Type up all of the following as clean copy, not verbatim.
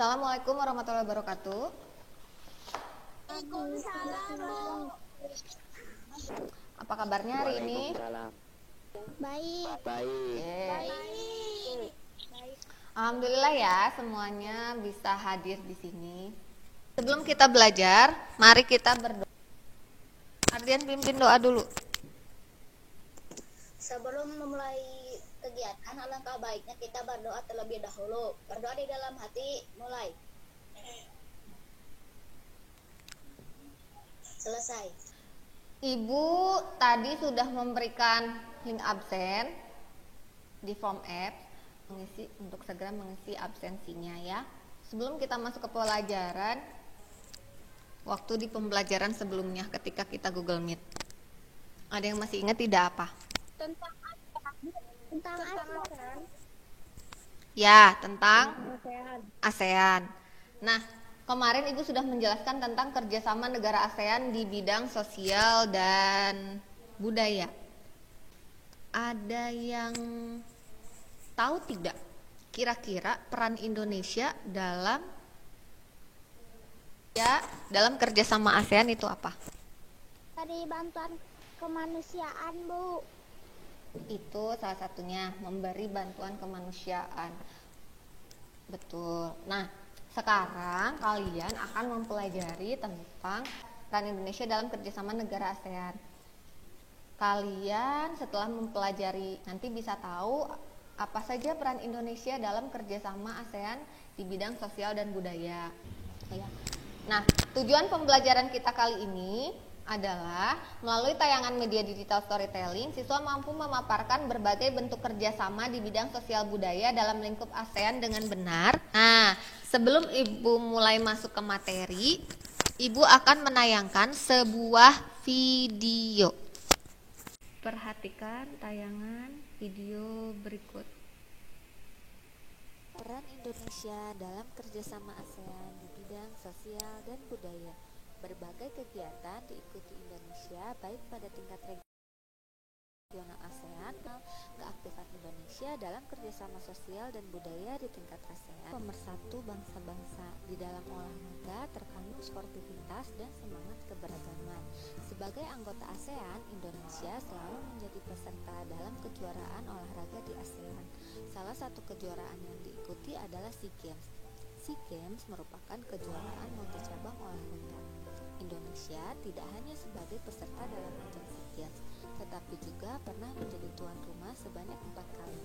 Assalamualaikum warahmatullahi wabarakatuh. Waalaikumsalam, Bu. Apa kabarnya hari ini? Baik. Baik. Alhamdulillah ya semuanya bisa hadir di sini. Sebelum kita belajar, mari kita berdoa. Ardian pimpin doa dulu. Sebelum memulai kegiatan, alangkah baiknya kita berdoa terlebih dahulu. Berdoa di dalam hati, mulai. Selesai. Ibu tadi sudah memberikan link absen di form app untuk segera mengisi absensinya ya. Sebelum kita masuk ke pelajaran, waktu di pembelajaran sebelumnya ketika kita Google Meet, ada yang masih ingat tidak apa? Tentang ASEAN. Ya, tentang ASEAN. Nah, kemarin Ibu sudah menjelaskan tentang kerjasama negara ASEAN di bidang sosial dan budaya. Ada yang tahu tidak kira-kira peran Indonesia dalam kerjasama ASEAN itu apa? Dari bantuan kemanusiaan, Bu. Itu salah satunya, memberi bantuan kemanusiaan. Betul. Nah, sekarang kalian akan mempelajari tentang peran Indonesia dalam kerjasama negara ASEAN. Kalian setelah mempelajari nanti bisa tahu apa saja peran Indonesia dalam kerjasama ASEAN di bidang sosial dan budaya. Nah, tujuan pembelajaran kita kali ini adalah melalui tayangan media digital storytelling, siswa mampu memaparkan berbagai bentuk kerjasama di bidang sosial budaya dalam lingkup ASEAN dengan benar. Nah, sebelum Ibu mulai masuk ke materi, Ibu akan menayangkan sebuah video. Perhatikan tayangan video berikut. Peran Indonesia dalam kerjasama ASEAN di bidang sosial dan budaya. Berbagai kegiatan diikuti Indonesia baik pada tingkat regional ASEAN, keaktifan Indonesia dalam kerjasama sosial dan budaya di tingkat ASEAN, pemersatu bangsa-bangsa di dalam olahraga terkandung sportivitas dan semangat keberagaman. Sebagai anggota ASEAN, Indonesia selalu menjadi peserta dalam kejuaraan olahraga di ASEAN. Salah satu kejuaraan yang diikuti adalah SEA Games. SEA Games merupakan kejuaraan multicabang olahraga. Indonesia tidak hanya sebagai peserta dalam ajang SEA Games, tetapi juga pernah menjadi tuan rumah sebanyak 4 kali.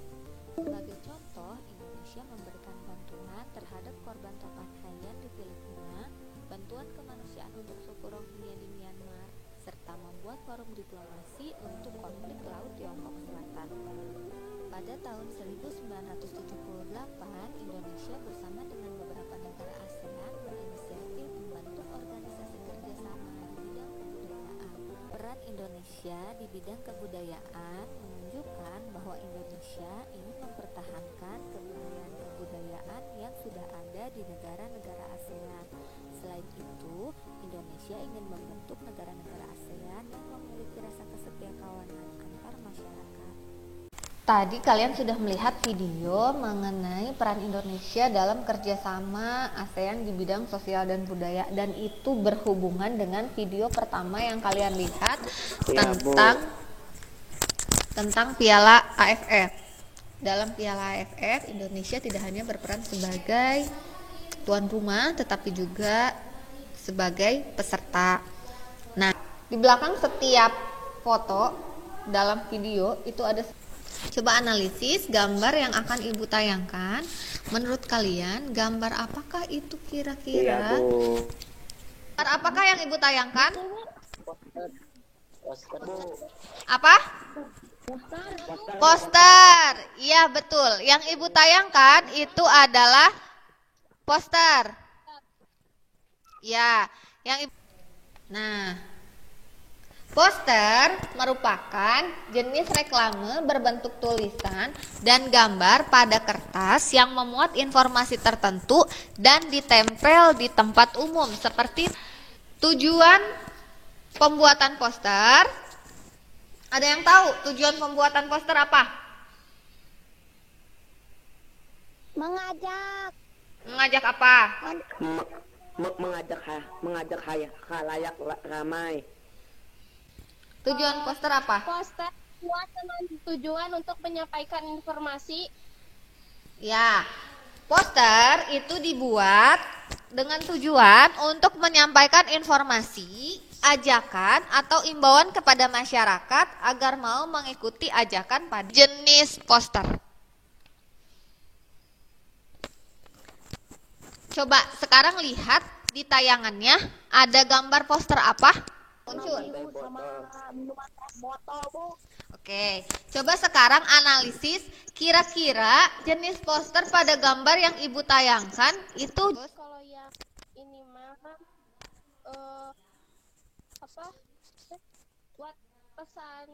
Sebagai contoh, Indonesia memberikan bantuan terhadap korban Rohingya di Filipina, bantuan kemanusiaan untuk suku Rohingya di Myanmar, serta membuat forum diplomasi untuk konflik Laut Tiongkok Selatan. Pada tahun 1978, Indonesia bersama dengan beberapa negara ASEAN berinisiatif membentuk organisasi kerjasama di bidang kebudayaan. Peran Indonesia di bidang kebudayaan menunjukkan bahwa Indonesia ingin mempertahankan kebudayaan yang sudah ada di negara-negara ASEAN. Selain itu, Indonesia ingin membentuk negara-negara ASEAN yang memiliki rasa kesetiakawanan antar masyarakat. Tadi kalian sudah melihat video mengenai peran Indonesia dalam kerjasama ASEAN di bidang sosial dan budaya, dan itu berhubungan dengan video pertama yang kalian lihat tentang Piala AFF. Dalam Piala AFF, Indonesia tidak hanya berperan sebagai tuan rumah, tetapi juga sebagai peserta. Nah, di belakang setiap foto dalam video itu ada. Coba analisis gambar yang akan Ibu tayangkan. Menurut kalian, gambar apakah itu kira-kira? Gambar apakah yang Ibu tayangkan? Apa? Poster. Iya, betul. Yang Ibu tayangkan itu adalah poster. Ya, Nah, poster merupakan jenis reklame berbentuk tulisan dan gambar pada kertas yang memuat informasi tertentu dan ditempel di tempat umum. Seperti tujuan pembuatan poster. Ada yang tahu tujuan pembuatan poster apa? Mengajak Mengajak apa? Mengajak khalayak ramai. Tujuan poster apa? Poster buat dengan tujuan untuk menyampaikan informasi. Ya, poster itu dibuat dengan tujuan untuk menyampaikan informasi, ajakan atau imbauan kepada masyarakat agar mau mengikuti ajakan pada jenis poster. Coba sekarang lihat di tayangannya ada gambar poster apa? Muncul. Oke, coba sekarang analisis kira-kira jenis poster pada gambar yang ibu tayangkan itu. Kalau yang ini mah buat pesan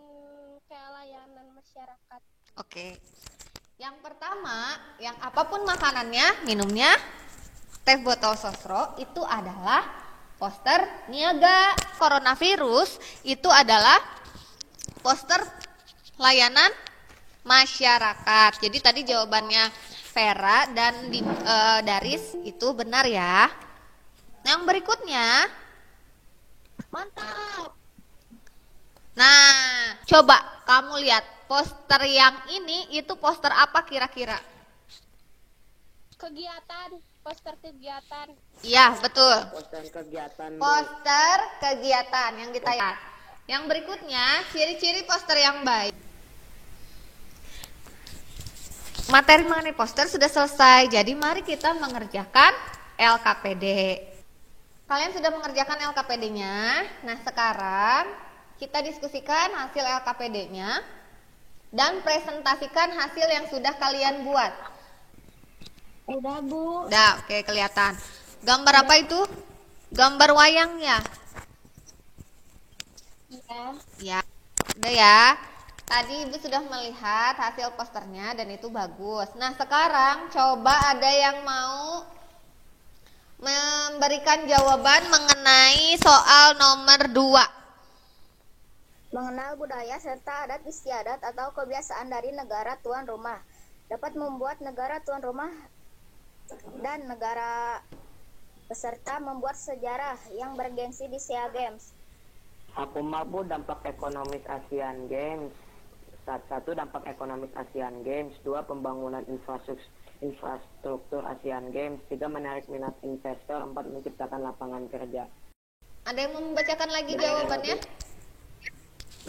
kayak layanan masyarakat. Oke, yang pertama, yang apapun makanannya, minumnya, teh botol sosro itu adalah poster niaga. Coronavirus itu adalah poster layanan masyarakat. Jadi tadi jawabannya Vera dan Daris itu benar ya. Yang berikutnya, Mantap. nah coba kamu lihat poster yang ini itu poster apa kira-kira? Kegiatan, poster kegiatan. Iya betul. Poster kegiatan. Poster kegiatan yang ditayang. Yang berikutnya, ciri-ciri poster yang baik. Materi mengenai poster sudah selesai, jadi mari kita mengerjakan LKPD. Kalian sudah mengerjakan LKPD-nya. Nah, sekarang kita diskusikan hasil LKPD-nya dan presentasikan hasil yang sudah kalian buat. Udah, Bu. Udah, oke, kelihatan. Gambar apa itu? Gambar wayang ya? Iya. Ya, udah ya. Tadi Ibu sudah melihat hasil posternya dan itu bagus. Nah, sekarang coba ada yang mau memberikan jawaban mengenai soal nomor 2. Mengenal budaya serta adat istiadat atau kebiasaan dari negara tuan rumah dapat membuat negara tuan rumah dan negara peserta membuat sejarah yang bergengsi di SEA Games. Aku mampu dampak ekonomis ASEAN Games. Satu, dampak ekonomis ASEAN Games. 2, pembangunan infrastruktur ASEAN Games. 3, menarik minat investor. 4, menciptakan lapangan kerja. Ada yang mau membacakan lagi jawabannya?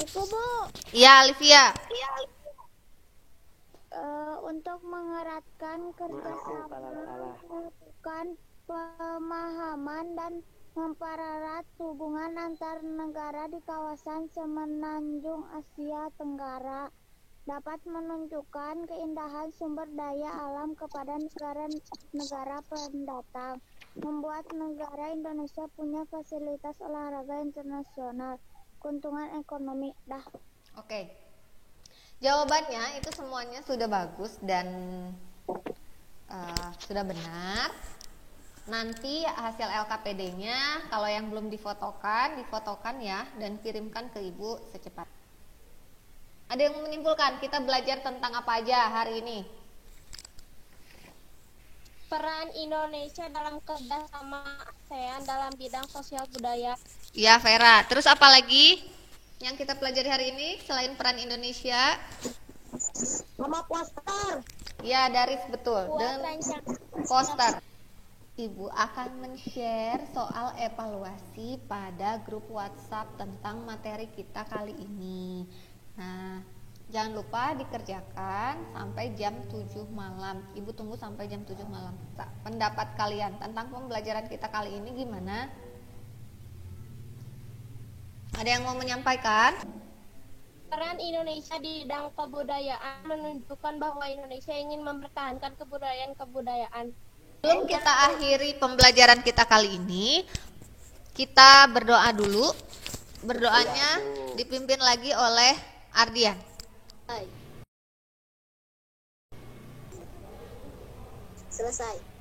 Itu, Bu. Iya, Olivia. Untuk mengeratkan kerjasama, melakukan pemahaman dan mempererat hubungan antar negara di kawasan semenanjung Asia Tenggara, dapat menunjukkan keindahan sumber daya alam kepada negara-negara pendatang, membuat negara Indonesia punya fasilitas olahraga internasional, keuntungan ekonomi. Dah. Oke. Jawabannya itu semuanya sudah bagus dan sudah benar. Nanti hasil LKPD-nya kalau yang belum difotokan ya dan kirimkan ke Ibu secepatnya. Ada yang menyimpulkan kita belajar tentang apa aja hari ini? Peran Indonesia dalam kerjasama ASEAN dalam bidang sosial budaya. Ya, Vera. Terus apa lagi yang kita pelajari hari ini selain peran Indonesia? Nama poster. Ya, Daris betul. Buat Dan rancang poster. Ibu akan men-share soal evaluasi pada grup WhatsApp tentang materi kita kali ini. Nah, jangan lupa dikerjakan sampai jam 7 malam. Ibu tunggu sampai jam 7 malam. Pendapat kalian tentang pembelajaran kita kali ini gimana? Ada yang mau menyampaikan? peran Indonesia di bidang kebudayaan menunjukkan bahwa Indonesia ingin mempertahankan kebudayaan-kebudayaan. Sebelum kita akhiri pembelajaran kita kali ini, kita berdoa dulu. Berdoanya dipimpin lagi oleh Ardian. Selesai.